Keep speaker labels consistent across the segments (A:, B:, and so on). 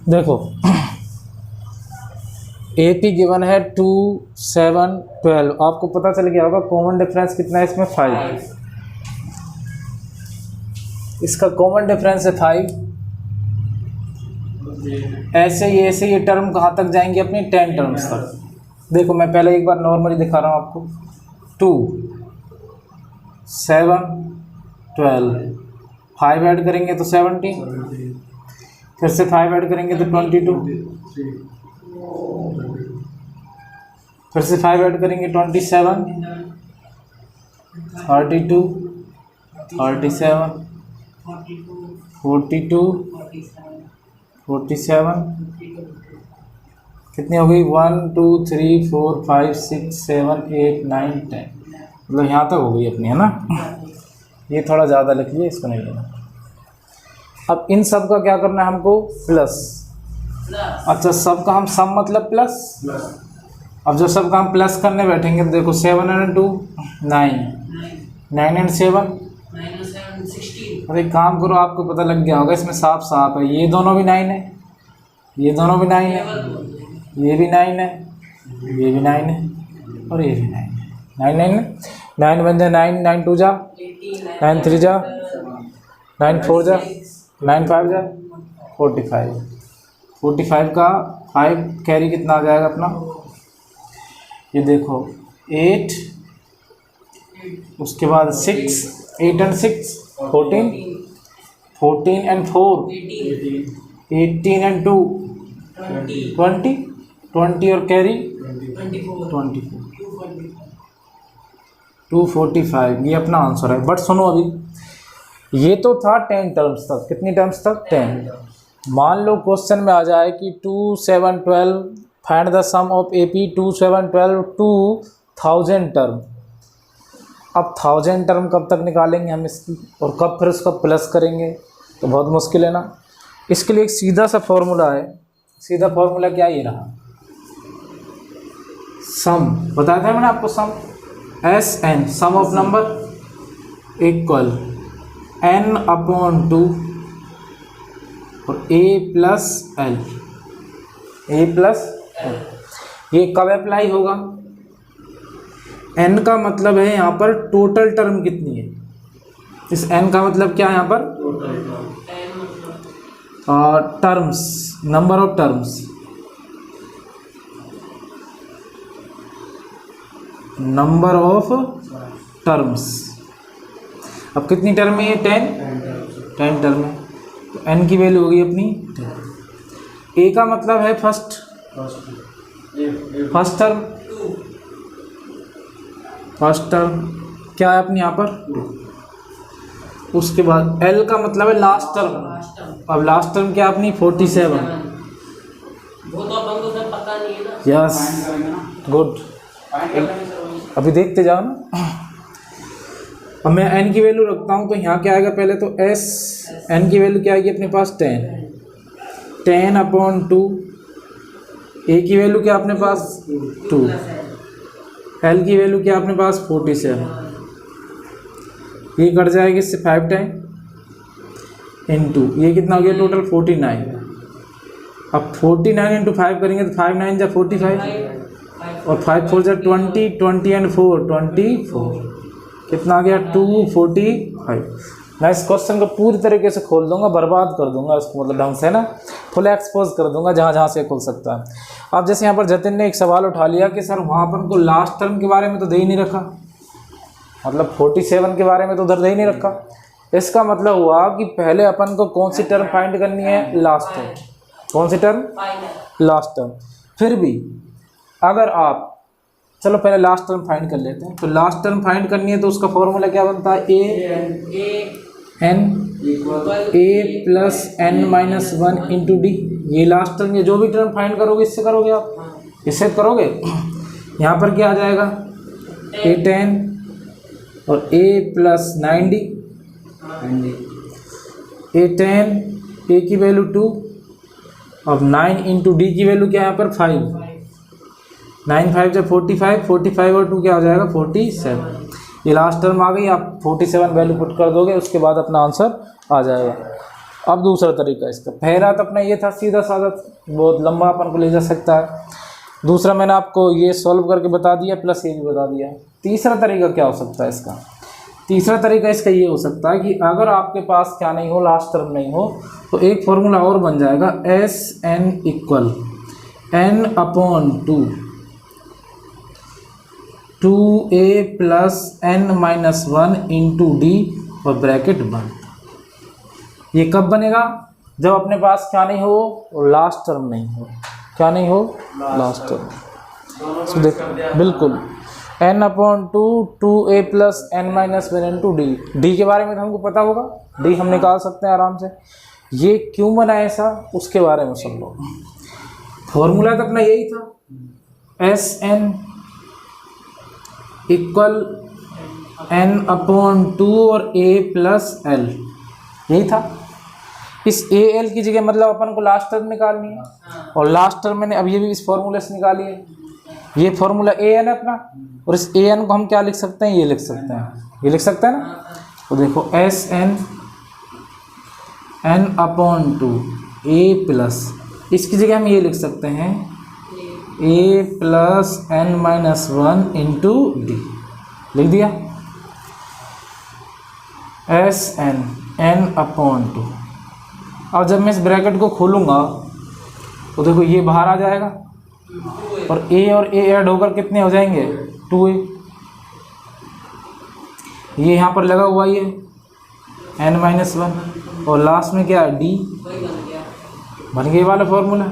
A: देखो AP given है 2, 7, 12। आपको पता चल गया होगा कॉमन डिफरेंस कितना है इसमें, 5। इसका कॉमन डिफरेंस है 5। ऐसे ये टर्म कहाँ तक जाएंगे अपनी 10 टर्म्स तक। देखो मैं पहले एक बार नॉर्मली दिखा रहा हूँ आपको। 2, 7, 12, 5 ऐड करेंगे तो 17, फिर से 5 ऐड करेंगे तो 22, फिर से 5 ऐड करेंगे 27, 32, 37, 42, 47, कितनी हो गई 1, 2, 3, 4, 5, 6, 7, 8, 9, 10, मतलब यहाँ तक हो गई अपनी, है ना। ये थोड़ा ज़्यादा लिख लिया, इसको नहीं लेना। अब इन सब का क्या करना है हमको, प्लस। अच्छा सब का हम सम मतलब प्लस। अब जब सब का हम प्लस करने बैठेंगे तो देखो 7 and 2 9, 9 and 7 अरे काम करो, आपको पता लग गया होगा इसमें साफ साफ है। ये दोनों भी 9 है, ये दोनों भी 9 है, ये भी 9 है, ये भी 9 है और ये भी 9 है। 9 9 है, 9 बन जाए 9, 9 2 जा, 9 3 जा, 9 4 जा, 9 5 जा, 45। 45 का 5 कैरी कितना आ जाएगा अपना, ये देखो 8, उसके बाद 6, 8 and 6 14, 14 and 4 18 and 2 20, 20 और कैरी 24, 245। ये अपना आंसर है। बट सुनो अभी ये तो था 10 टर्म्स तक। कितनी टर्म्स तक, 10। मान लो क्वेश्चन में आ जाए कि 2, 7, 12 find the sum of AP 2, 7, 12 to 1000 term. अब 1000 टर्म कब तक निकालेंगे हम इसकी, और कब फिर उसका प्लस करेंगे, तो बहुत मुश्किल है ना। इसके लिए एक सीधा सा फॉर्मूला है। सीधा फॉर्मूला क्या, ये रहा, सम बताया था मैंने आपको। Sum SN sum of number equal N/2 और A प्लस L। ये कब अप्लाई होगा, N का मतलब है यहाँ पर टोटल टर्म कितनी है। इस N का मतलब क्या है यहाँ पर, terms, number of terms, number of terms. अब कितनी टर्म है ये, 10 टर्म है, तो N की वैल्यू होगी अपनी 10। A का मतलब है फर्स्ट टर्म क्या है अपनी यहाँ पर। उसके बाद L का मतलब है लास्ट टर्म। अब लास्ट टर्म क्या अपनी 47।
B: वो तो अपन को सर पता नहीं है ना।
A: यस गुड, अभी देखते जाओ ना। अब मैं N की वैल्यू रखता हूँ तो यहाँ क्या आएगा, पहले तो N की वैल्यू क्या आएगी अपने पास 10/2। A की वैल्यू क्या अपने पास 2, L की वैल्यू क्या अपने पास 47। ये कट जाएगी इससे 5 टाइम इंटू ये कितना हो गया टोटल 49। अब 49 इंटू 5 करेंगे तो 5 9 जा 45 और 5 4 जा 20, 20 and 4 24, कितना आ गया 245। मैं इस क्वेश्चन को पूरी तरीके से खोल दूंगा, बर्बाद कर दूंगा इसको, मतलब ढंग से ना फुल एक्सपोज कर दूंगा जहाँ जहाँ से खुल सकता है। अब जैसे यहाँ पर जतिन ने एक सवाल उठा लिया कि सर वहाँ पर उनको लास्ट टर्म के बारे में तो दे ही नहीं रखा, मतलब 47 के बारे में तो उधर दे ही नहीं रखा। इसका मतलब हुआ कि पहले अपन को कौन सी टर्म फाइंड करनी है, लास्ट टर्म। कौन सी टर्म, लास्ट टर्म। फिर भी अगर आप, चलो पहले लास्ट टर्म फाइंड कर लेते हैं। तो लास्ट टर्म फाइंड करनी है तो उसका फॉर्मूला क्या बनता है, A plus N-1 into D. ये लास्ट टर्म, ये जो भी टर्म फाइंड करोगे इससे करोगे आप, इससे करोगे। यहाँ पर क्या आ जाएगा A10 और A plus 9D, A10 A की वैल्यू 2 और 9 इंटू डी की वैल्यू क्या है यहाँ पर 5। 9 5 जब 45, 45 और 2 क्या हो जाएगा 47। ये लास्ट टर्म आ गई, आप 47 वैल्यू पुट कर दोगे, उसके बाद अपना आंसर आ जाएगा। अब दूसरा तरीका इसका, पहला तो अपना ये था सीधा साधा, बहुत लंबा अपन को ले जा सकता है। दूसरा मैंने आपको ये सॉल्व करके बता दिया, प्लस ये भी बता दिया। तीसरा तरीका क्या हो सकता है इसका? तीसरा तरीका इसका ये हो सकता है कि अगर आपके पास क्या नहीं हो, लास्ट टर्म नहीं हो, तो एक फॉर्मूला और बन जाएगा, S N equal N upon two A plus N minus 1 into D और ब्रैकेट बंद। ये कब बनेगा? जब अपने पास क्या नहीं हो और लास्ट टर्म नहीं हो। क्या नहीं हो? Last term. तो देखो बिल्कुल n upon two A plus N minus 1 into D. D के बारे में तो हमको पता होगा, डी हम निकाल सकते हैं आराम से। ये क्यों बना ऐसा, उसके बारे में सुन लो। फॉर्मूला तो अपना यही था, S N equal N upon two और ए प्लस एल, यही था। इस ए एल की जगह मतलब अपन को लास्ट टर्म निकालनी है, और लास्ट टर्म मैंने अब ये भी इस फॉर्मूले से निकाली है। ये फॉर्मूला ए एन है अपना, और इस ए एन को हम क्या लिख सकते हैं? ये लिख सकते हैं, ये लिख सकते हैं ना। तो देखो S N N upon two A plus, इसकी जगह हम ये लिख सकते हैं A plus N minus 1 into D, लिख दिया। S N N upon two. अब जब मैं इस ब्रैकेट को खोलूँगा तो देखो ये बाहर आ जाएगा, और ए ऐड होकर कितने हो जाएंगे? 2a। ये यहाँ पर लगा हुआ ये n माइनस 1, और लास्ट में क्या है? d। बन गया वाला फॉर्मूला।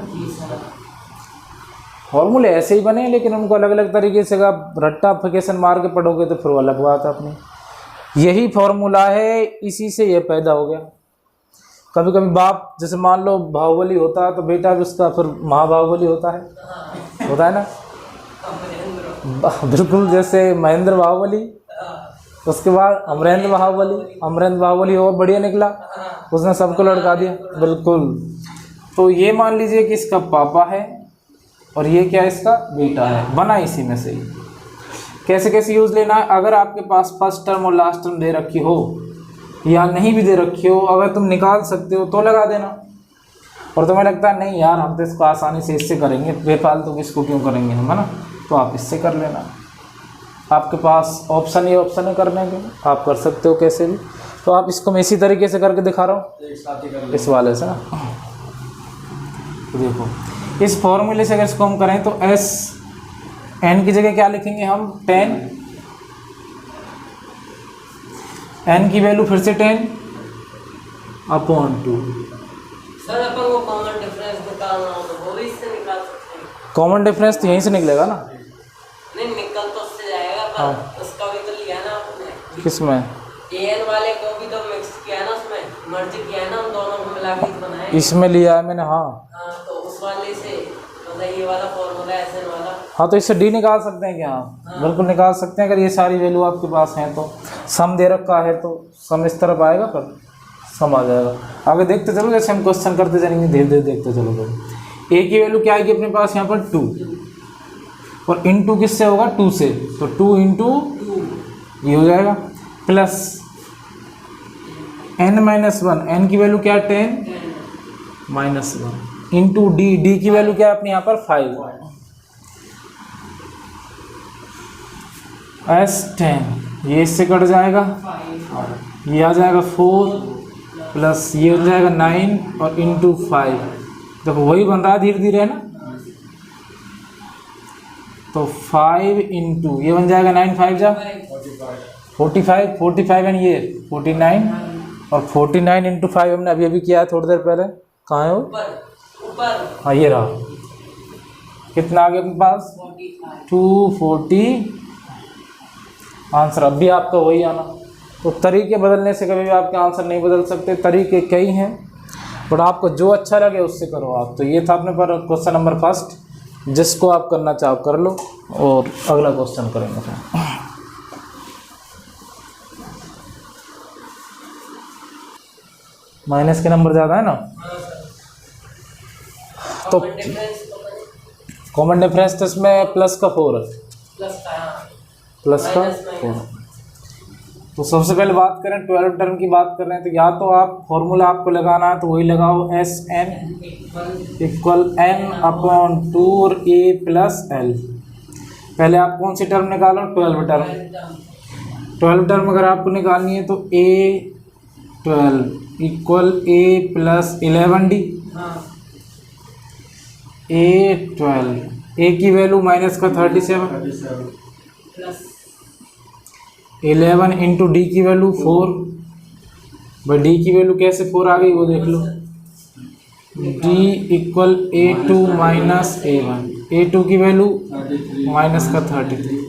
A: फॉर्मूले ऐसे ही बने, लेकिन उनको अलग अलग तरीके से आप रट्टाफिकेशन मार के पढ़ोगे तो फिर वो अलग बात है अपनी। यही फॉर्मूला है, इसी से ये पैदा हो गया। कभी कभी बाप, जैसे मान लो बाहुबली होता है तो बेटा भी उसका फिर महाबाहुबली होता है ना। बिल्कुल, जैसे महेंद्र बाहुबली, उसके बाद अमरेंद्र बाहुबली और बढ़िया निकला, उसने सबको लड़का दिया। बिल्कुल। तो ये मान लीजिए कि इसका पापा है और ये क्या, इसका बेटा है, बना इसी में से ही। कैसे कैसे यूज़ लेना है? अगर आपके पास फर्स्ट टर्म और लास्ट टर्म दे रखी हो, या नहीं भी दे रखी हो, अगर तुम निकाल सकते हो तो लगा देना, और तुम्हें लगता है नहीं यार हम तो इसको आसानी से इससे करेंगे, बेफालतू तो इसको क्यों करेंगे हम, है ना, तो आप इससे कर लेना। आपके पास ऑप्शन ये ऑप्शन है करने के, आप कर सकते हो कैसे भी। तो आप इसको मैं इसी तरीके से करके दिखा रहा हूँ, इस वाले से ना। तो देखो इस फॉर्मूले से अगर इसको हम करें तो एस एन की जगह क्या लिखेंगे हम? 10। एन की वैल्यू फिर से 10 अपॉन 2।
B: सर अपन को कॉमन डिफरेंस निकालना हो तो वो भी इससे निकाल सकते हैं।
A: कॉमन डिफरेंस तो यहीं से निकलेगा ना।
B: नहीं, निकल तो उससे जाएगा, पर
A: हाँ।
B: उसका भी तो लिया ना आपने।
A: किसमें?
B: एन वाले को भी तो मिक्स किया है ना, उसमें मर्ज किया है ना, उन दोनों को मिला के बनाया।
A: इसमें लिया है मैंने। हाँ
B: तो उस वाले से मतलब ये वाला फॉर्मूला ऐसे वाला।
A: हाँ, तो इससे डी निकाल सकते हैं क्या? हाँ बिल्कुल निकाल सकते हैं, अगर ये सारी वैल्यू आपके पास हैं तो। सम दे रखा है तो सम इस तरफ आएगा, पर सम आ जाएगा। आगे देखते चलो, जैसे हम क्वेश्चन करते जाएंगे धीरे धीरे देखते चलो। ए की वैल्यू क्या आएगी अपने पास यहाँ पर? 2, और इनटू किससे होगा? 2 से, तो 2 इंटू ये हो जाएगा, प्लस n माइनस 1, n की वैल्यू क्या है? 10 माइनस 1 इंटू डी, डी की वैल्यू क्या है अपने यहाँ पर? 5। S10 ये इससे कट जाएगा, ये आ जाएगा 4 प्लस ये हो जाएगा 9 और इंटू 5। देखो वही बन रहा है धीरे धीरे, है ना। तो 5 इंटू ये बन जाएगा 9 5 जा 45 एंड ये 49, और 49 इंटू 5 हमने अभी अभी किया है थोड़ी देर पहले। कहाँ है वो?
B: ऊपर।
A: हाँ ये रहा। कितना आ गया अपने पास? 240। आंसर अब भी आपका वही आना। तो तरीके बदलने से कभी भी आपके आंसर नहीं बदल सकते, तरीके कई हैं, बट आपको जो अच्छा लगे उससे करो आप। तो ये था अपने पर क्वेश्चन नंबर फर्स्ट, जिसको आप करना चाहो कर लो, और अगला क्वेश्चन करेंगे फिर। माइनस के नंबर ज़्यादा है ना, तो कॉमन डिफरेंस तो इसमें प्लस का 4 है,
B: प्लस का
A: प्लस का 4। तो सबसे पहले बात करें 12 टर्म की बात कर रहे हैं, तो या तो आप फॉर्मूला आपको लगाना है तो वही लगाओ, S N equal N upon 2 और ए प्लस एल। पहले आप कौन सी टर्म निकालो? 12 टर्म। 12 टर्म अगर आपको निकालनी है तो ए 12 इक्वल ए प्लस 11d। ए 12 ए की वैल्यू माइनस का 37 11 इंटू डी की वैल्यू 4। भाई डी की वैल्यू कैसे 4 आ गई वो देख लो। D equal A2 minus A1। A2 की वैल्यू माइनस का 33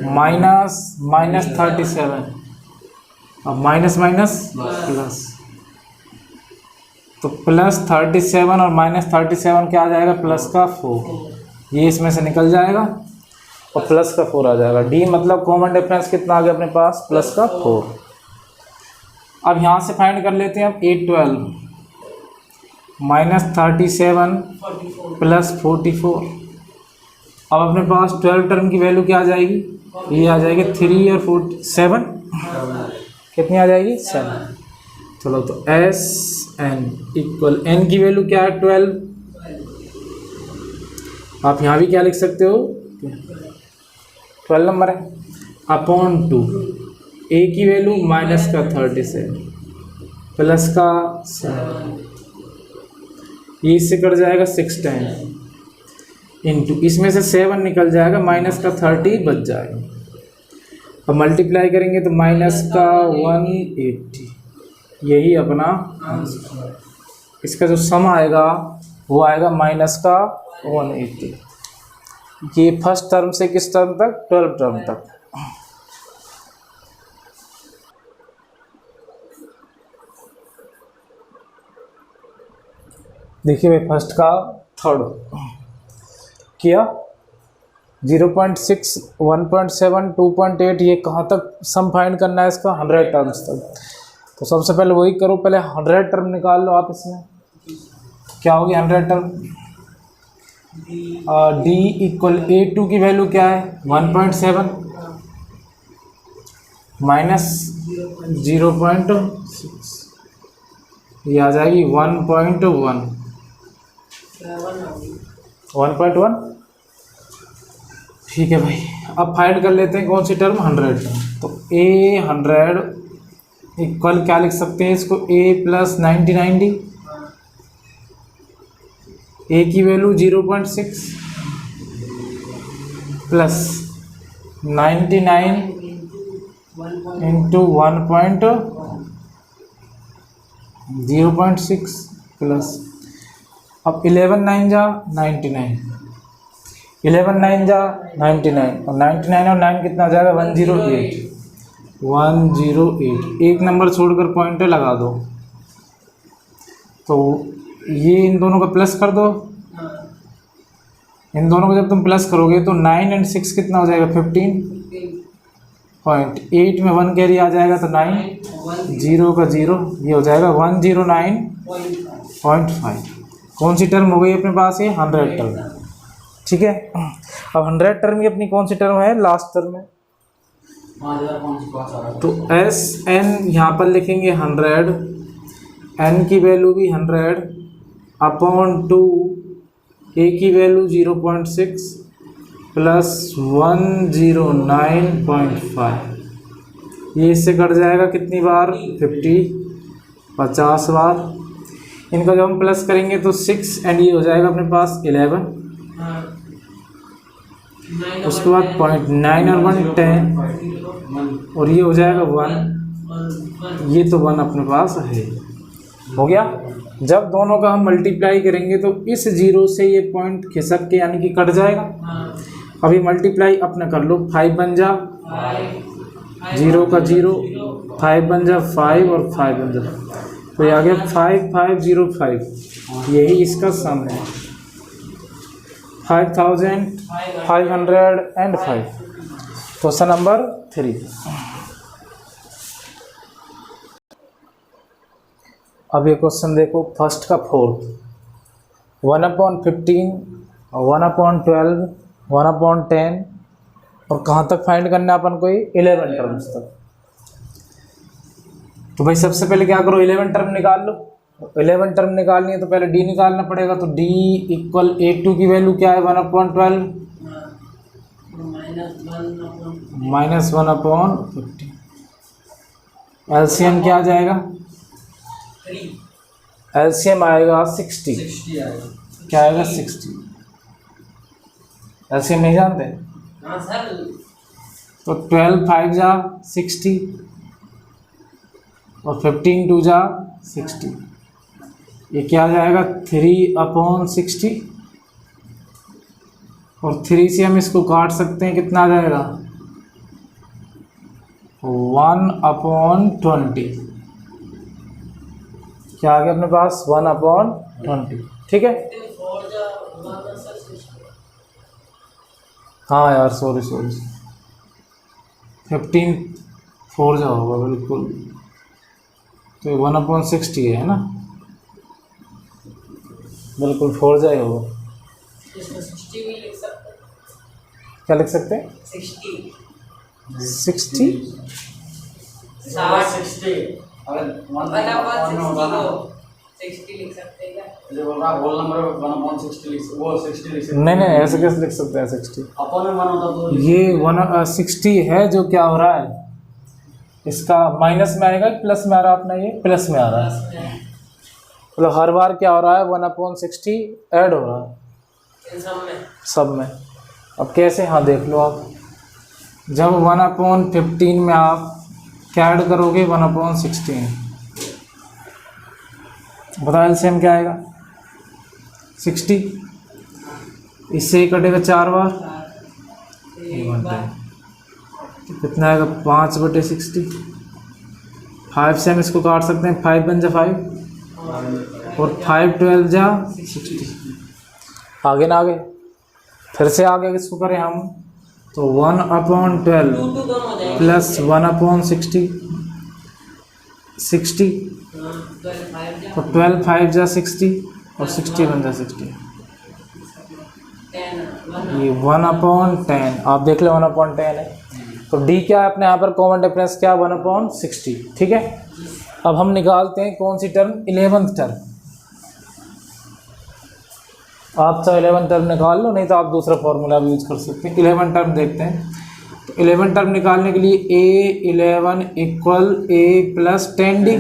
A: माइनस 37। अब माइनस माइनस प्लस, तो प्लस 37 और माइनस 37 क्या आ जाएगा? प्लस का 4। ये इसमें से निकल जाएगा और प्लस का 4 आ जाएगा। डी मतलब कॉमन डिफरेंस कितना आ गया अपने पास? प्लस का 4। अब यहाँ से फाइंड कर लेते हैं अब A12 माइनस 37 प्लस 44। अब अपने पास 12 टर्म की वैल्यू क्या आ जाएगी? ये आ जाएगी 3 और 7 कितनी आ जाएगी? 7। चलो तो एस एन इक्वल एन की वैल्यू क्या है? 12। आप यहाँ भी क्या लिख सकते हो? 12 नंबर है अपॉन 2। ए की वैल्यू माइनस का 37 प्लस का 7। ये इससे कट जाएगा 6 टाइम इंटू इसमें से 7 निकल जाएगा, माइनस का 30 बच जाएगा। अब मल्टीप्लाई करेंगे तो माइनस का 180। यही अपना इसका जो सम आएगा वो आएगा माइनस का 180। ये फर्स्ट टर्म से किस टर्म तक? 12 टर्म तक। देखिए भाई फर्स्ट का थर्ड किया 0.6 1.7 2.8 ये कहाँ तक सम फाइंड करना है इसका? 100 टर्म्स तक। तो सबसे पहले वही करो, पहले 100 टर्म निकाल लो आप। इसमें क्या होगी 100 टर्म? डी इक्वल A2 की वैल्यू क्या है? 1.7 माइनस 0.6 ये आ जाएगी 1.1 ठीक है भाई। अब फाइंड कर लेते हैं कौन सी टर्म? 100 टर्म। तो A100 इक्वल क्या लिख सकते हैं इसको? A plus 99D। ए की वैल्यू 0.6 प्लस 99 इंटू 0.6 प्लस, अब 11 9 जा 99, 11 9 जा 99 और 99 और 9 कितना आ जाएगा? 108। 108 एक नंबर छोड़कर पॉइंटर लगा दो। तो ये इन दोनों का प्लस कर दो। इन दोनों को जब तुम प्लस करोगे तो 9 और 6 कितना हो जाएगा? 15.8 में 1 कैरी आ जाएगा तो 9 0 का 0 ये हो जाएगा 109.5। कौन सी टर्म हो गई अपने पास? ये 100 टर्म। ठीक है। अब 100 टर्म की अपनी कौन सी टर्म है? लास्ट टर्म है। तो एस एन यहाँ पर लिखेंगे 100, एन की वैल्यू भी 100 अपॉन 2, ए की वैल्यू 0.6 प्लस 109.5। ये इससे कट जाएगा कितनी बार? 50 बार। इनका जब हम प्लस करेंगे तो 6 एंड ये हो जाएगा अपने पास 11। उसके बाद 0.9 और 1 10 और ये हो जाएगा 1। ये तो 1 अपने पास है। हो गया। जब दोनों का हम मल्टीप्लाई करेंगे तो इस 0 से ये पॉइंट खिसक के यानी कि कट जाएगा। अभी मल्टीप्लाई अपना कर लो। 5 बन जा 0 का 0, 5 बन जा 5 और 5 बन जा, तो ये आ गया 5505। यही इसका सम है 5505। Question number 3। अब ये क्वेश्चन देखो फर्स्ट का 4 1/15 1/12 1/10 और कहाँ तक फाइंड करना है अपन को? ये 11 टर्म्स तक। तो भाई सबसे पहले क्या करो, 11 टर्म निकाल लो। 11 टर्म निकालनी है तो पहले डी निकालना पड़ेगा। तो डी इक्वल A2 की वैल्यू क्या है, 1/12 -1/50। एलसीएम क्या आ जाएगा, एलसीएम आएगा 60। क्या आएगा 60। एलसीएम नहीं जानते?
B: हाँ सर।
A: तो 12 5 जा 60 और 15 2 जा 60। ये क्या आ जाएगा 3/60। और 3 से हम इसको काट सकते हैं, कितना आ जाएगा 1/20। क्या आ गया अपने पास 1/20। ठीक है। हाँ यार सॉरी 15 4 जा होगा बिल्कुल। तो 1/60 है ना, बिल्कुल 4 जा ही होगा।
B: इसमें 60 भी लिख सकते हैं।
A: क्या लिख सकते हैं
B: 60
A: 60
B: 60 अगर 60 लिख सकते हैं क्या?
C: जो बोल रहा होल नंबर 1/60 वो 60 लिख सकते।
A: नहीं ऐसे कैसे लिख सकते हैं 60?
C: अपन में 1 होता तो
A: ये 160 है जो क्या हो रहा है, इसका माइनस में आएगा प्लस में आ रहा है अपना, ये प्लस में आ रहा है। मतलब हर बार क्या हो रहा है 1/60 ऐड हो रहा है
B: इन
A: सब में। अब कैसे, हाँ देख लो आप, जब 1/15 में आप क्या ऐड करोगे 1/16, बताओ एलसीएम क्या आएगा 60। इससे ही कटेगा 4 बार, तो कितना आएगा 5/60। 5 से हम इसको काट सकते हैं, 5 बन जा 5 और 5 12 जा 60। आगे ना आगे, फिर से आगे किसको करें हम, तो 1/12 प्लस 1/60 60। तो 12 5 जा 60 और 60 बन जा 60। ये 1/10 आप देख लो 1/10 है। तो डी क्या है अपने यहाँ पर कॉमन डिफरेंस क्या 1/60। ठीक है। अब हम निकालते हैं कौन सी टर्म, 11th टर्म। आप चाहे 11 टर्म निकाल लो, नहीं तो आप दूसरा फॉर्मूला भी यूज कर सकते हैं। 11 टर्म देखते हैं। तो 11 टर्म निकालने के लिए A11 equal A + 10D।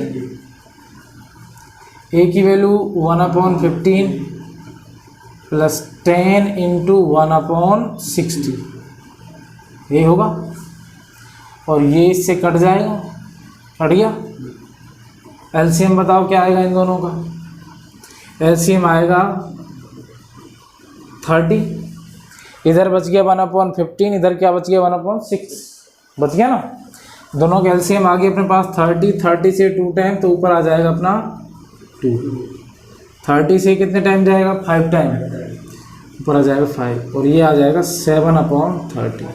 A: A की वैल्यू 1/15 प्लस 10 इंटू 1/60 ये होगा, और ये इससे कट जाएगा, कट गया। एलसीएम बताओ क्या आएगा इन दोनों का, एलसीएम आएगा 30। इधर बच गया 1/15, इधर क्या बच गया 1/6 बच गया ना। दोनों का एलसीएम आ गया अपने पास 30 से 2 टाइम, तो ऊपर आ जाएगा अपना 2। 30 से कितने टाइम जाएगा 5 टाइम, ऊपर आ जाएगा 5, और ये आ जाएगा 7/30।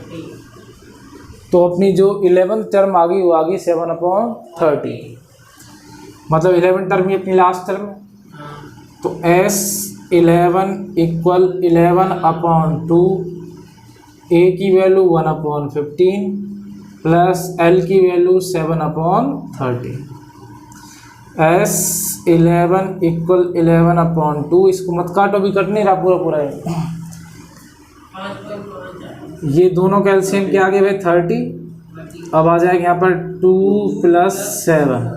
A: तो अपनी जो 11th टर्म आ गई वो आ गई 7/30, मतलब 11 टर्म ही अपनी लास्ट टर्म। तो S11 इक्वल 11/2, A की वैल्यू 1/15 प्लस L की वैल्यू 7/30। S11 इक्वल 11/2, इसको मत काटो, भी कट नहीं रहा पूरा है। ये दोनों का एलसीएम क्या आ गया भाई 30। अब आ जाएगा यहाँ पर 2 + 7,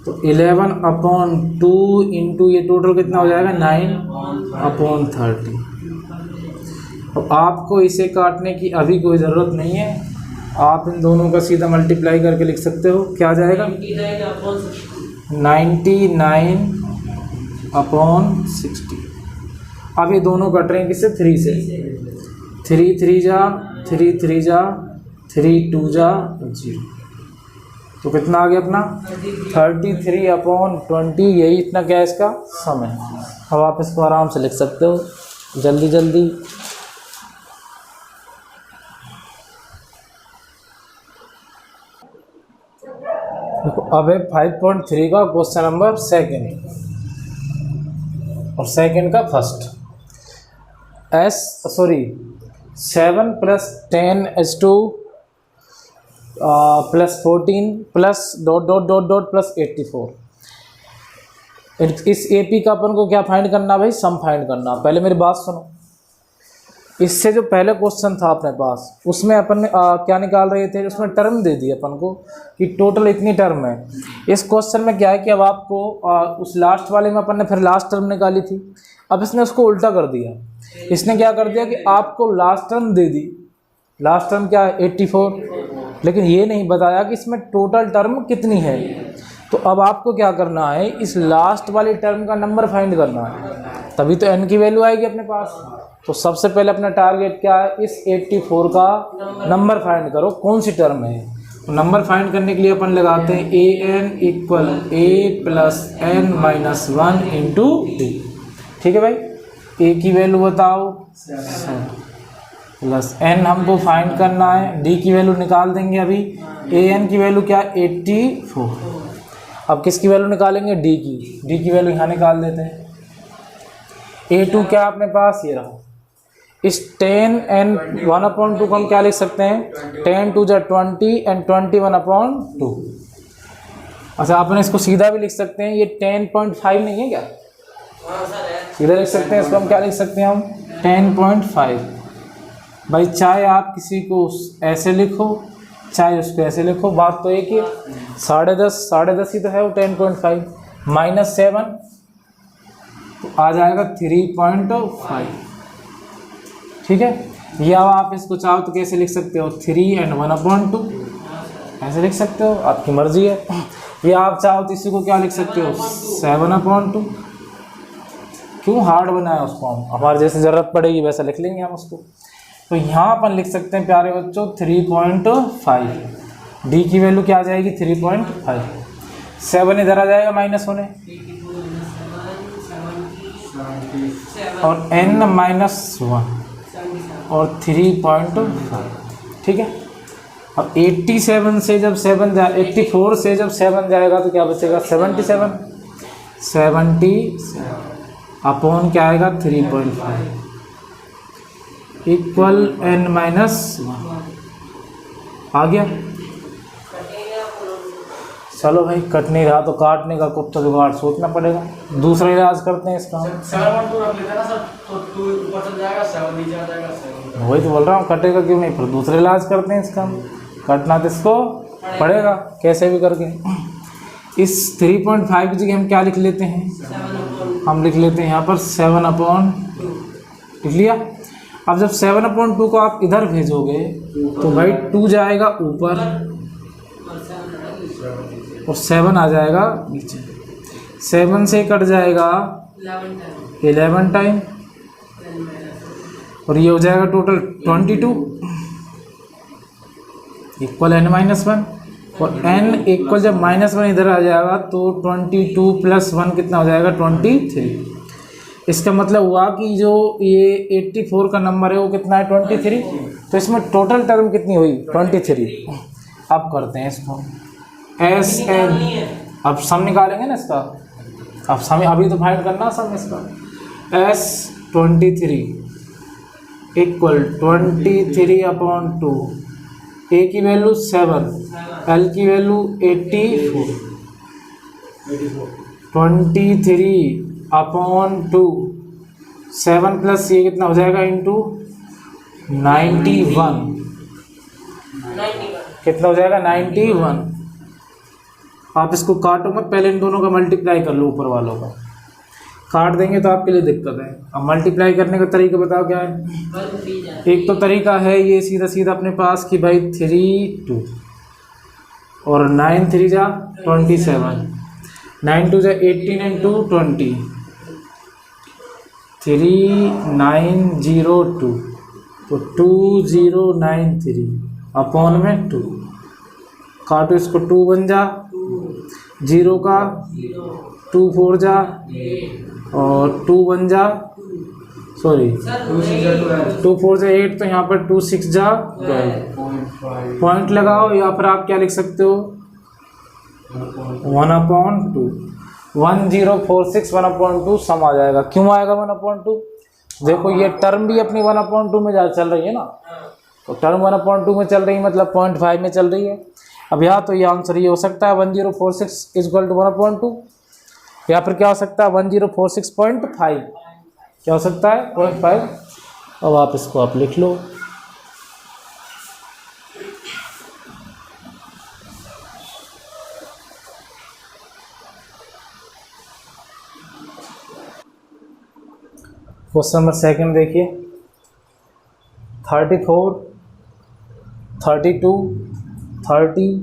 A: तो 11/2 इंटू ये टोटल कितना हो जाएगा 9/30। अब आपको इसे काटने की अभी कोई ज़रूरत नहीं है, आप इन दोनों का सीधा मल्टीप्लाई करके लिख सकते हो। क्या आ जाएगा 99/60। अब ये दोनों कट रहे हैं किससे 3 से, 3 3 जा 3 3 जा 3 2 जा 0, तो कितना आ गया अपना 33/20। यही इतना क्या है इसका समय। अब आप इसको आराम से लिख सकते हो जल्दी जल्दी। देखो अब है 5.3 का क्वेश्चन नंबर 2 और 2 का first. 7 + 10 is to plus 14 plus dot dot dot dot plus 84। इस AP का अपन को क्या फाइंड करना भाई, सम फाइंड करना। पहले मेरी बात सुनो, इससे जो पहले क्वेश्चन था अपने पास उसमें अपन ने क्या निकाल रहे थे, उसमें टर्म दे दी अपन को कि टोटल इतनी टर्म है। इस क्वेश्चन में क्या है कि अब आपको उस लास्ट वाले में अपन ने फिर लास्ट टर्म निकाली थी, अब इसने उसको उल्टा कर दिया। इसने क्या कर दिया कि आपको लास्ट टर्म दे दी, लास्ट टर्म क्या है 84, लेकिन ये नहीं बताया कि इसमें टोटल टर्म कितनी है। तो अब आपको क्या करना है, इस लास्ट वाली टर्म का नंबर फाइंड करना है, तभी तो n की वैल्यू आएगी अपने पास। तो सबसे पहले अपना टारगेट क्या है, इस 84 का नंबर फाइंड करो, कौन सी टर्म है। तो नंबर फाइंड करने के लिए अपन लगाते हैं an equal a plus n minus 1 into d। ठीक है भाई, a की वैल्यू बताओ 7 प्लस n हमको फाइंड करना है, d की वैल्यू निकाल देंगे अभी। an की वैल्यू क्या 84, अब किसकी वैल्यू निकालेंगे, d की वैल्यू यहाँ निकाल देते हैं। a2 क्या अपने पास ये रहा, इस 10 and 1/2 को हम क्या लिख सकते हैं, 10 2 20 एंड 21/2। अच्छा आपने इसको सीधा भी लिख सकते हैं, ये 10.5 नहीं है क्या, सीधा लिख सकते हैं इसको, हम क्या लिख सकते हैं हम 10.5। भाई चाहे आप किसी को ऐसे लिखो चाहे उसको ऐसे लिखो, बात तो एक ही है। 10.5 ही तो है वो 10.5 माइनस 7 तो आ जाएगा 3.5। ठीक है, या आप इसको चाहो तो कैसे लिख सकते हो 3 and 1/2 ऐसे लिख सकते हो, आपकी मर्जी है। या आप चाहो तो इसी को क्या लिख सकते हो 7/2। क्यों हार्ड बनाया उसको, हम हमारे जैसे ज़रूरत पड़ेगी वैसा लिख लेंगे हम उसको। तो यहाँ अपन लिख सकते हैं प्यारे बच्चों 3.5, d की वैल्यू क्या आ जाएगी 3.5, 7 इधर आ जाएगा माइनस होने, और n माइनस 1 और 3.5। ठीक है, अब 87 से जब 7 84 से जब 7 जाएगा तो क्या बचेगा 77 अपॉन क्या आएगा 3.5 इक्वल n माइनस 1 आ गया। चलो भाई कट नहीं रहा तो काटने का कुछ तो जुगाड़ सोचना पड़ेगा, दूसरा इलाज करते हैं इसका। वही तो बोल रहा हूँ, कटेगा क्यों नहीं, फिर दूसरा इलाज करते हैं इसका। कटना तो इसको पड़ेगा कैसे भी करके। इस 3.5 की जगह हम क्या लिख लेते हैं, हम लिख लेते हैं यहाँ पर 7/2 लिख लिया। अब जब 7/2 को आप इधर भेजोगे तो भाई 2 जाएगा ऊपर और 7 आ जाएगा नीचे, 7 से कट जाएगा 11 टाइम और ये हो जाएगा टोटल 22 इक्वल n माइनस 1, और n इक्वल जब -1 इधर आ जाएगा तो 22 प्लस 1 कितना हो जाएगा 23। इसका मतलब हुआ कि जो ये 84 का नंबर है वो कितना है 23। तो इसमें टोटल टर्म कितनी हुई 23। अब करते हैं इसको एस एन, अब सम निकालेंगे ना इसका, अब सम अभी तो फाइंड करना सम इसका। S23 इक्वल 23/2, ए की वैल्यू 7, एल की वैल्यू 84, 23/2, 7 प्लस ये कितना हो जाएगा इंटू 91, कितना हो जाएगा 91। आप इसको काटो मत, पहले इन दोनों का मल्टीप्लाई कर लो, ऊपर वालों का काट देंगे तो आपके लिए दिक्कत है। अब मल्टीप्लाई करने का तरीका बताओ क्या है। एक तो तरीका है ये सीधा सीधा अपने पास कि भाई 3 2 और 9 3 जा 27, 9 2 जा 18 and 2 20, 3902 तो 2093 अपॉन में 2, काटो इसको 2 बन जा, 0 का 2 4 जा और 2 बन जा, सॉरी 2 4 जा 8, तो यहाँ पर 2 6 जा 12 पॉइंट लगाओ, या फिर आप क्या लिख सकते हो 1/2, 1046 1/2 सम आ जाएगा। क्यों आएगा 1/2, देखो ये टर्म भी अपनी 1/2 में जा चल रही है ना, तो तो टर्म 1/2 में चल रही है, मतलब 0.5 में चल रही है। अब यहाँ तो ये आंसर ये हो सकता है 1046 इक्वल टू 1/2, या फिर क्या हो सकता है 1046.5, क्या हो सकता है 0.5। अब आप इसको आप लिख लो। क्वेश्चन नंबर सेकंड देखिए, 34, 32, 30,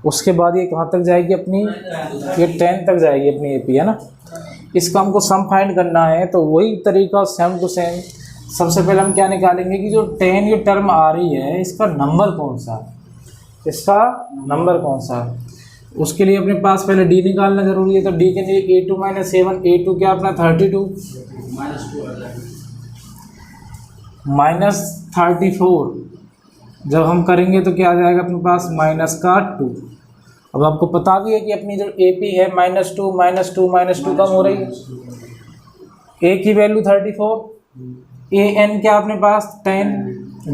A: उसके बाद ये कहाँ तक जाएगी अपनी, ये 10 तक जाएगी अपनी एपी, है ना। इसका हमको सम फाइंड करना है, तो वही तरीका सेम टू सेम। सबसे पहले हम क्या निकालेंगे कि जो 10 ये टर्म आ रही है इसका नंबर कौन सा है, इसका नंबर कौन सा है। उसके लिए अपने पास पहले डी निकालना जरूरी है, तो डी के लिए A2 - 7, A2 क्या अपना 32 -34, जब हम करेंगे तो क्या आ जाएगा अपने पास -2। अब आपको पता भी है कि अपनी जो AP है -2 कम हो रही है, A की वैल्यू 34, AN क्या अपने पास 10,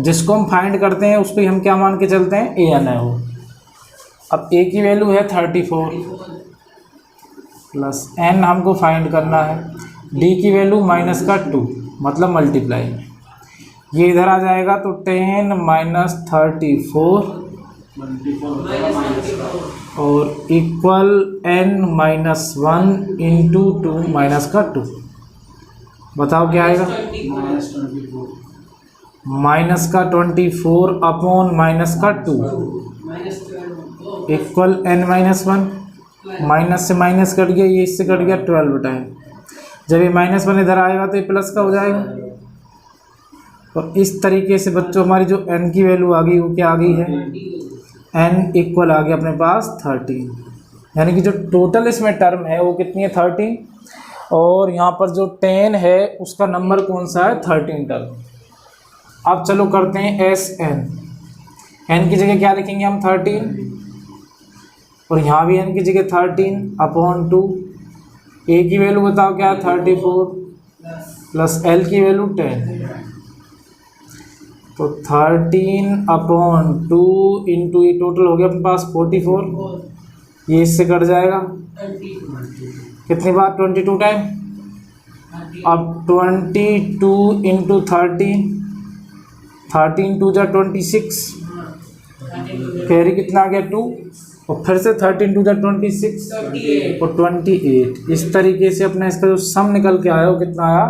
A: जिसको हम फाइंड करते हैं उसको हम क्या मान के चलते हैं, AN है वो। अब A की वैल्यू है 34 प्लस N हमको फाइंड करना है, D की वैल्यू -2, मतलब मल्टीप्लाई में ये इधर आ जाएगा, तो 10 - 34 और इक्वल N - 1 इंटू 2 -2। बताओ क्या आएगा, -24 अपॉन -2 इक्वल N - 1। माइनस से माइनस कट गया, ये इससे कट गया 12/n। जब ये -1 इधर आएगा तो ये प्लस का हो जाएगा। और इस तरीके से बच्चों हमारी जो n की वैल्यू आ गई वो क्या आ गई है, n इक्वल आ गया अपने पास 13, यानी कि जो टोटल इसमें टर्म है वो कितनी है 13, और यहाँ पर जो 10 है उसका नंबर कौन सा है 13 टर्म। अब चलो करते हैं SN, n की जगह क्या लिखेंगे हम 13, और यहाँ भी n की जगह 13 अपॉन 2, A की वैल्यू बताओ क्या है 34 प्लस L की वैल्यू 10, तो 13 अपॉन 2 इंटू ये टोटल हो गया अपने पास 44, ये इससे कट जाएगा कितनी बार 22 टाइम। अब 22 इंटू 13, 13 2 जा 26, कैरी कितना आ गया 2, और फिर से 13 2 जा 26 और 28। इस तरीके से अपना इसका जो सम निकल के आया वो कितना आया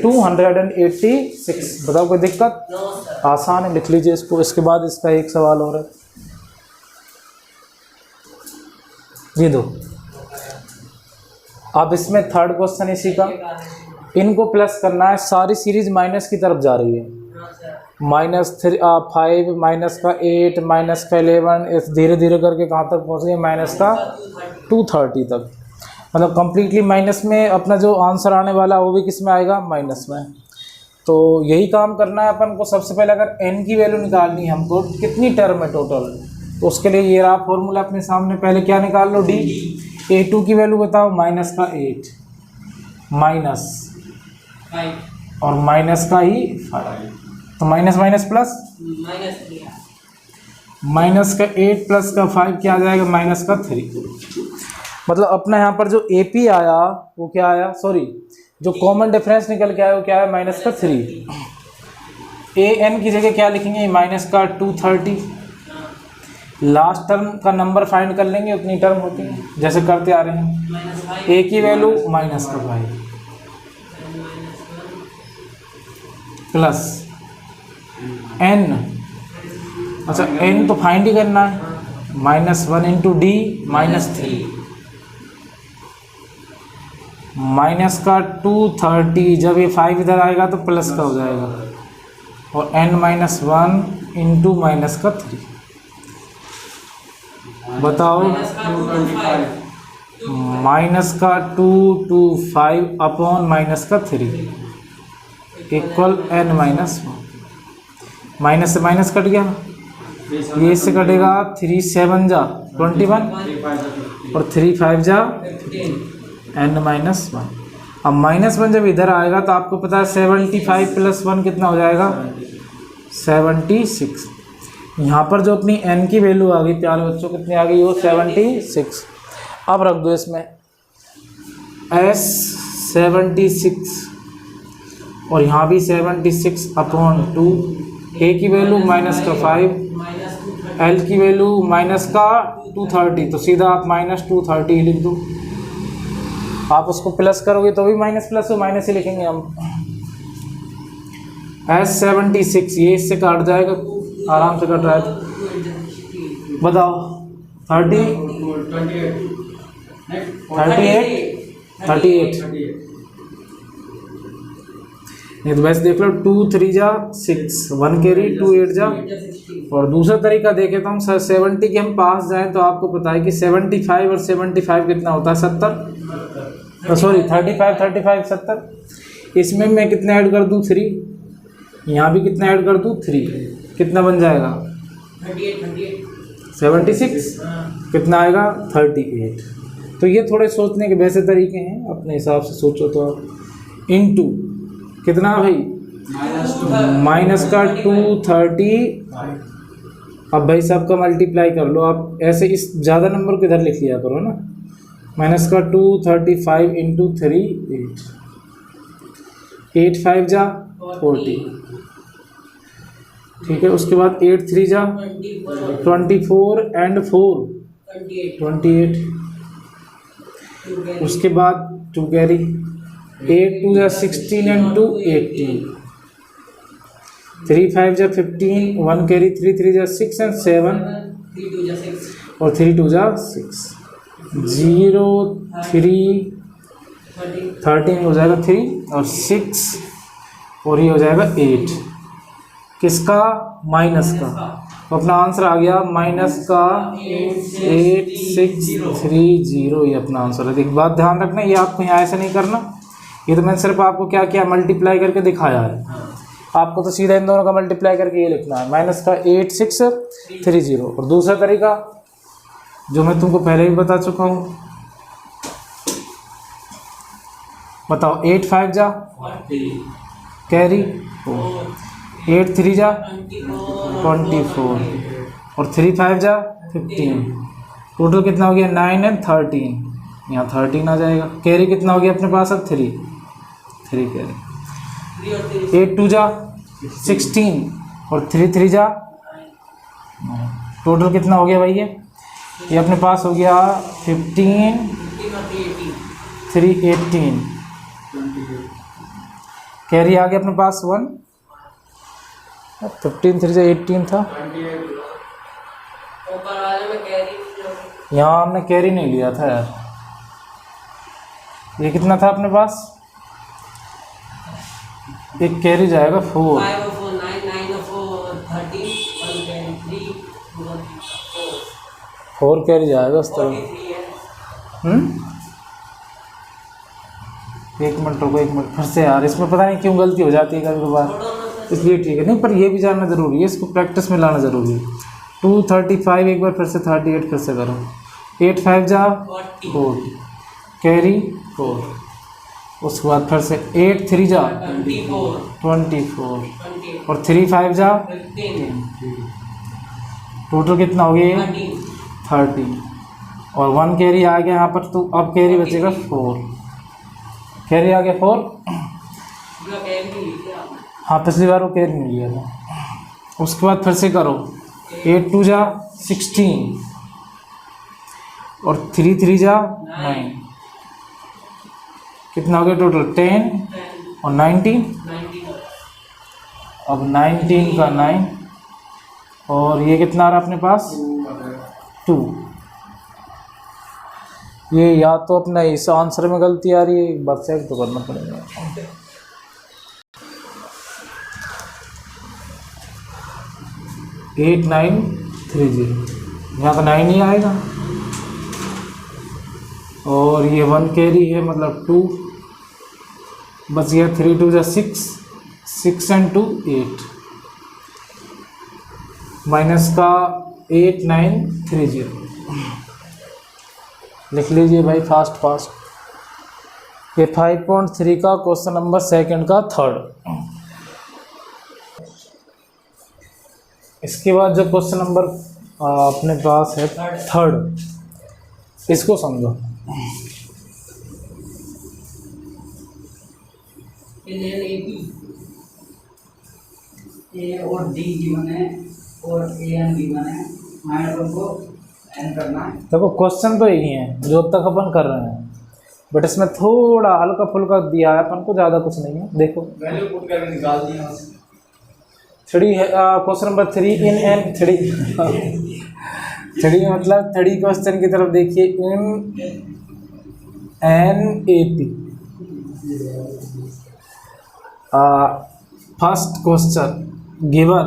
A: 286। बताओ कोई दिक्कत, आसान है, लिख लीजिए इसको। इसके बाद इसका एक सवाल और है, ये दो। अब इसमें थर्ड क्वेश्चन इसी का, इनको प्लस करना है, सारी सीरीज माइनस की तरफ जा रही है, -5 -8 -11, इस धीरे धीरे करके कहाँ तक पहुँच गए -230 तक, मतलब कम्प्लीटली माइनस में अपना जो आंसर आने वाला वो भी किस में आएगा माइनस में। तो यही काम करना है अपन को। सबसे पहले अगर n की वैल्यू निकालनी है हमको, कितनी टर्म है टोटल, तो उसके लिए ये रहा फॉर्मूला अपने सामने। पहले क्या निकाल लो, d, A2 की वैल्यू बताओ -8 माइनस और माइनस का ही 5, तो माइनस माइनस प्लस, माइनस का 8 प्लस का 5 क्या आ जाएगा -3। मतलब अपना यहाँ पर जो AP आया वो क्या आया, सॉरी जो कॉमन डिफरेंस निकल के आया वो क्या है -3। AN की जगह क्या लिखेंगे -230, लास्ट टर्म का नंबर फाइंड कर लेंगे, उतनी टर्म होती है जैसे करते आ रहे हैं। A की वैल्यू -5 प्लस n, अच्छा n तो फाइंड ही करना है, -1 इंटू D -3 -230, जब ये 5 इधर आएगा तो प्लस का हो जाएगा, और n -1 इंटू -3 बताओ -225 अपॉन -3 इक्वल n -1। माइनस से माइनस कट गया, ये इससे कटेगा 3 7 जा 21 और 3 5 जा n -1। अब -1 जब इधर आएगा तो आपको पता है 75 प्लस 1 कितना हो जाएगा 76। यहाँ पर जो अपनी n की वैल्यू आ गई प्यारे बच्चों, कितनी आ गई वो 76। अब रख दो इसमें s 76 और यहाँ भी 76/2, a की वैल्यू -5, l की वैल्यू -230, तो सीधा आप -230 ही लिख दो। आप उसको प्लस करोगे तो भी माइनस प्लस हो, माइनस ही लिखेंगे हम। s 76 ये इससे काट जाएगा, आराम से कट रहा है, तो बताओ 38 नहीं तो वैसे देख लो 2 3 जा 6, 1 कैरी 2 8 जा। और दूसरा तरीका देखे तो हम 70 के हम पास जाएं तो आपको पता है कि 75 और 75 कितना होता है 70, सॉरी 35 70। इसमें मैं कितना ऐड कर दूं 3, यहाँ भी कितना ऐड कर दूं 3, कितना बन जाएगा 76, कितना आएगा 38। तो ये थोड़े सोचने के वैसे तरीके हैं, अपने हिसाब से सोचो तो आप। इनटू कितना भाई माइनस का 230, अब भाई साहब का मल्टीप्लाई कर लो आप, ऐसे इस ज़्यादा नंबर को इधर लिख लिया करो ना, माइनस का 235 इंटू 3 8 5 जा 40, ठीक है। उसके बाद 8 3 जा 24 एंड 4 28, उसके बाद 2 कैरी 8 2 जा 16 एंड 2 18, 3 5 जा 15, 1 कैरी 3 3 जा 6 एंड 7 और 3 2 जा 6, 0 3 13 हो जाएगा 3 और 6 और ये हो जाएगा 8, किसका माइनस का। तो अपना आंसर आ गया माइनस का 8630, ये अपना आंसर है। एक बात ध्यान रखना, ये आपको यहाँ ऐसे नहीं करना, ये तो मैंने सिर्फ आपको क्या किया मल्टीप्लाई करके दिखाया है, आपको तो सीधा इन दोनों का मल्टीप्लाई करके ये लिखना है माइनस का 8630। और दूसरा तरीका जो मैं तुमको पहले भी बता चुका हूँ, बताओ 8 5 जा कैरी 8 3 जा 24 और 3 5 जा 15, टोटल कितना हो गया 9 एंड 13, यहाँ 13 आ जाएगा। कैरी कितना हो गया अपने पास अब 3 कैरी, 8 2 जा 16 और 3 3 जा 9, टोटल कितना हो गया भाई ये अपने पास हो गया 15 3 18, कैरी आ गया अपने पास 1, 15 3 से 18 था, यहाँ हमने कैरी नहीं लिया था यार। ये कितना था अपने पास, एक कैरी जाएगा 4, 4 कैरी जाएगा उस तरह। एक मिनट रुको, एक मिनट फिर से यार, इसमें पता नहीं क्यों गलती हो जाती है कभी कभार, इसलिए ठीक है। नहीं पर ये भी जानना ज़रूरी है, इसको प्रैक्टिस में लाना ज़रूरी है। 235 एक बार फिर से 38 फिर से करो, 8 5 जा 4 कैरी 4, उसके बाद फिर से 8 3 जा 24 और 3 5 जा 10, टोटल कितना हो गया 30 और 1 कैरी आ गया यहाँ पर, तो अब कैरी बचेगा 4, कैरी आ गया 4। हाँ पिछली बार वो कैरी नहीं लिया था। उसके बाद फिर से करो 8 2 जा 16 और 3 3 जा 9, कितना हो गया टोटल 10 और 19, अब 19 का 9 और ये कितना आ रहा अपने पास 2। ये या तो अपना इस आंसर में गलती आ रही है, एक बार चेक तो करना पड़ेगा। 8930 यहाँ का 9 ही आएगा और ये 1 कैरी है मतलब 2, बच गया 3 2 जा 6, 6 एंड 2 8, माइनस का 8930 लिख लीजिए भाई फास्ट फास्ट। ये 5.3 का क्वेश्चन नंबर 2 का 3rd। इसके बाद जो क्वेश्चन नंबर अपने पास है थर्ड, इसको समझो।
C: ए और डी गिवन है और ए एन गिवन है, माइनस को एन करना है।
A: देखो क्वेश्चन तो यही है जो अब तक अपन कर रहे हैं, बट इसमें थोड़ा हल्का फुल्का दिया है अपन को, ज़्यादा कुछ नहीं है। देखो
C: वैल्यू पुट करके निकाल दिया।
A: 3 है क्वेश्चन नंबर 3 इन एन 3 मतलब 3 क्वेश्चन की तरफ देखिए। In an A P first question given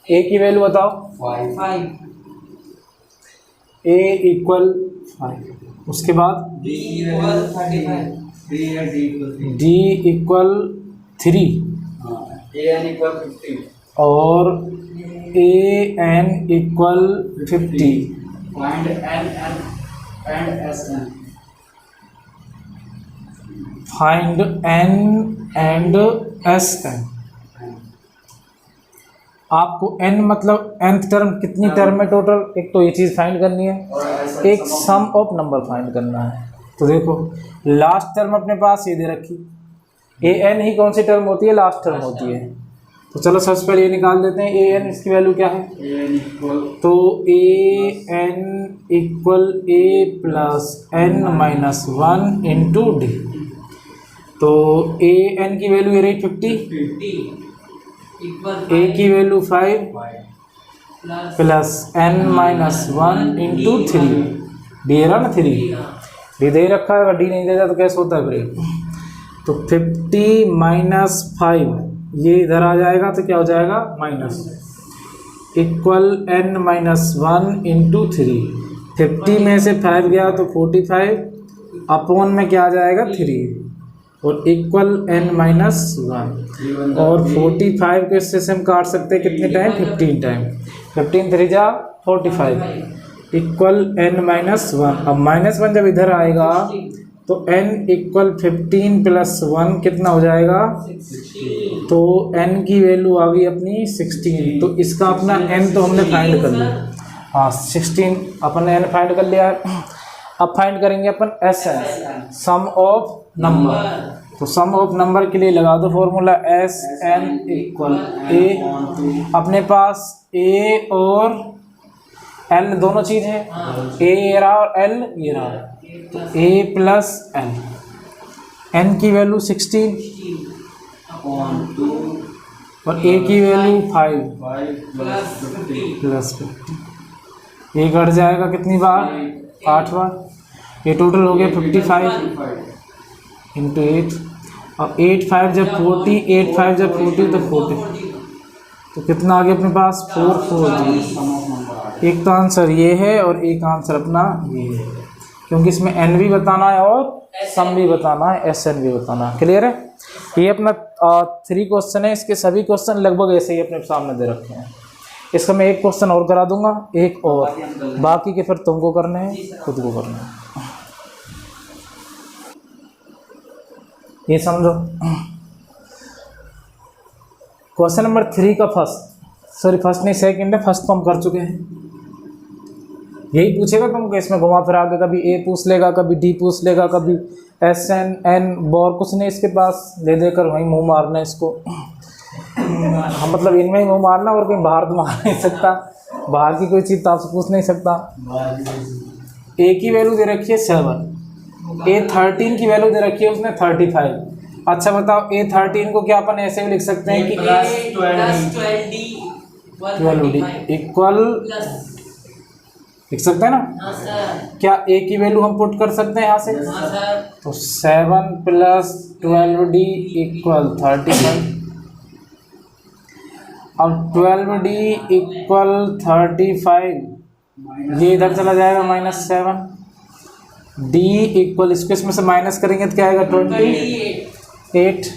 A: A की वैल्यू बताओ।
C: 5
A: ए इक्वल 5, उसके बाद
C: D equal 35,
A: D equal 3
C: A N equal 50
A: और A N equal 50।
C: Find N and S N.
A: Find N and S N. आपको n मतलब nth term कितनी term है टोटल, एक तो ये चीज़ फाइंड करनी है, एक सम ऑफ नंबर फाइंड करना है। तो देखो लास्ट टर्म अपने पास ये दे रखी, ए एन ही कौन सी टर्म होती है, लास्ट टर्म होती है। तो चलो सबसे पहले ये निकाल देते हैं। ए एन इसकी वैल्यू क्या है, तो A N equal A plus N minus 1 into D. तो ए एन की वैल्यू ये रही 50, ए की value 5 plus N minus 1 into 3, D रहा ना 3, डी दे रखा है, अगर डी नहीं देता तो कैसे होता है फिर। तो 50 माइनस 5 ये इधर आ जाएगा तो क्या हो जाएगा minus, equal N minus 1 into 3। 50 में से 5 गया तो 45 अपॉन में क्या आ जाएगा 3 और इक्वल एन माइनस 1। और 45 को इससे हम काट सकते हैं कितने टाइम, 15 टाइम। 15 3 जा 45 इक्वल एन माइनस 1। अब माइनस 1 जब इधर आएगा तो n इक्वल 15 प्लस 1 कितना हो जाएगा, तो n की वैल्यू आ गई अपनी 16। तो इसका अपना n तो हमने फाइंड कर लिया, हाँ 16 अपन ने n फाइंड कर लिया है। अब फाइंड करेंगे अपन S N, sum of number. तो सम ऑफ नंबर के लिए लगा दो formula S N equal A, अपने पास ए और एल दोनों चीज़ है, ए ये रहा और एल ये रहा, तो ए प्लस एल। एन की वैल्यू 16 और ए की वैल्यू 5 प्लस 50। ये घट जाएगा कितनी बार, 8 बार। ये टोटल हो गया 55 इंटू 8। और 8 5 जब 40, 8 5 जब 40 तो 40, तो कितना आ गया अपने पास 440। एक तो आंसर ये है और एक आंसर अपना ये है, क्योंकि इसमें एन भी बताना है और सम भी बताना है, एस एन भी बताना है। क्लियर है। ये अपना 3 क्वेश्चन है, इसके सभी क्वेश्चन लगभग ऐसे ही अपने सामने दे रखे हैं। इसका मैं एक क्वेश्चन और करा दूंगा, एक और, बाकी के फिर तुमको करने हैं, खुद को करना है। ये समझो क्वेश्चन नंबर 3 का फर्स्ट नहीं सेकंड है, फर्स्ट तो हम कर चुके हैं। यही पूछेगा तुमको, इसमें घुमा फिरा के कभी ए पूछ लेगा, कभी डी पूछ लेगा, कभी एस एन एन, और कुछ नहीं इसके पास, दे देकर वहीं मुंह मारना इसको। हम मतलब इनमें ही मुंह मारना, और कहीं बाहर तो मार नहीं सकता, बाहर की कोई चीज़ तो आपसे पूछ नहीं सकता। ए की वैल्यू दे रखी है 7, ए 13 की वैल्यू दे रखी है उसने 35। अच्छा बताओ ए 13 को क्या अपन ऐसे भी लिख सकते हैं कि
B: प्लस
A: 12 डी इक्वल, लिख सकते हैं ना।
B: हाँ सर।
A: क्या ए की वैल्यू हम पुट कर सकते हैं यहाँ से,
B: हाँ सर।
A: तो 7 प्लस 12 डी इक्वल 35। अब 12 डी इक्वल 35, ये इधर चला जाएगा -7। डी इक्वल, इसको इसमें से माइनस करेंगे तो क्या आएगा 28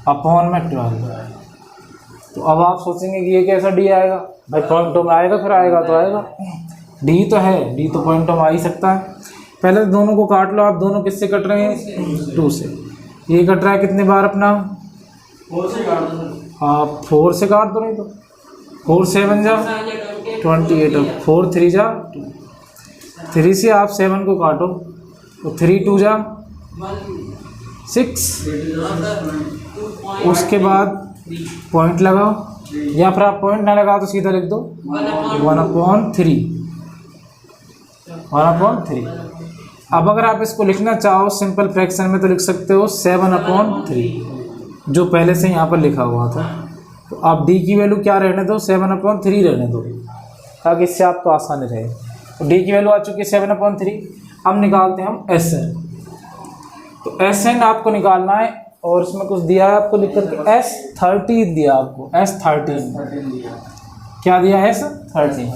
A: अपॉन में 12। तो अब आप सोचेंगे कि ये कैसा डी आएगा, भाई पॉइंटों में आएगा, फिर आएगा तो आएगा, डी तो है, डी तो पॉइंटों में आ ही सकता है। पहले दोनों को काट लो आप, दोनों किससे कट रहे हैं 2 से, ये कट रहा है कितने बार अपना?
C: 4 से काट दो सर।
A: हाँ 4 से काट दो, नहीं तो 4 7 जा 28, 4 3 जा 3 से आप 7 को काटो तो 3 2 जा 6, उसके बाद पॉइंट लगाओ, या फिर आप पॉइंट ना लगाओ तो सीधा लिख दो 1/3। अब अगर आप इसको लिखना चाहो सिंपल फ्रैक्शन में तो लिख सकते हो 7/3, जो पहले से यहाँ पर लिखा हुआ था। तो आप डी की वैल्यू क्या रहने दो, 7/3 रहने दो, ताकि इससे आपको आसानी रहे। तो डी की वैल्यू आ चुकी है 7/3। अब निकालते हैं हम एस एन। तो एस एन आपको निकालना है, और इसमें कुछ दिया है आपको लिख करके S13 दिया आपको, S13 क्या दिया है? S13।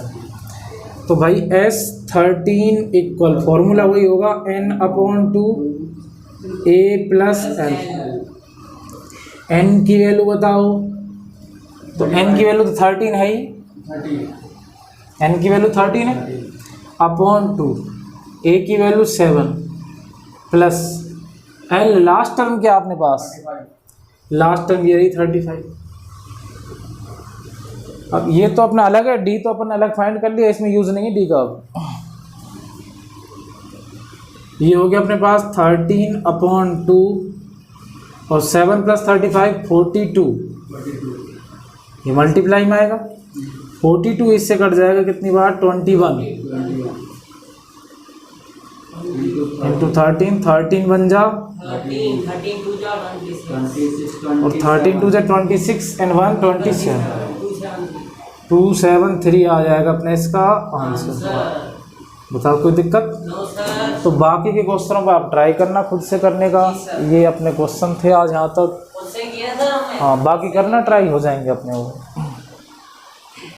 A: तो भाई S13 इक्वल फॉर्मूला वही होगा N/2 A + L। N की वैल्यू बताओ, तो N की वैल्यू तो 13 है ही, N की वैल्यू 13 है, /2 A की value 7 plus L last term क्या अपने पास? लास्ट टर्म ये रही 35। अब ये तो अपना अलग है, D तो अपन अलग फाइंड कर लिया, इसमें यूज़ नहीं है D का। अब ये हो गया अपने पास 13/2 और 7 + 35 42। ये मल्टीप्लाई में आएगा, 42 इससे कट जाएगा कितनी बार? 21 इंटू 13 बन जाओ,
B: 13 2 जा 26
A: और 13 2 जा 26 एंड 1 27, 273 आ जाएगा अपने इसका आंसर। बताओ कोई दिक्कत?
B: No sir.
A: तो बाकी के क्वेश्चनों को आप ट्राई करना खुद से करने का। ये अपने क्वेश्चन थे आज यहाँ तक।
B: उससे किया सर हमने।
A: हाँ बाकी करना, ट्राई हो जाएंगे अपने वो।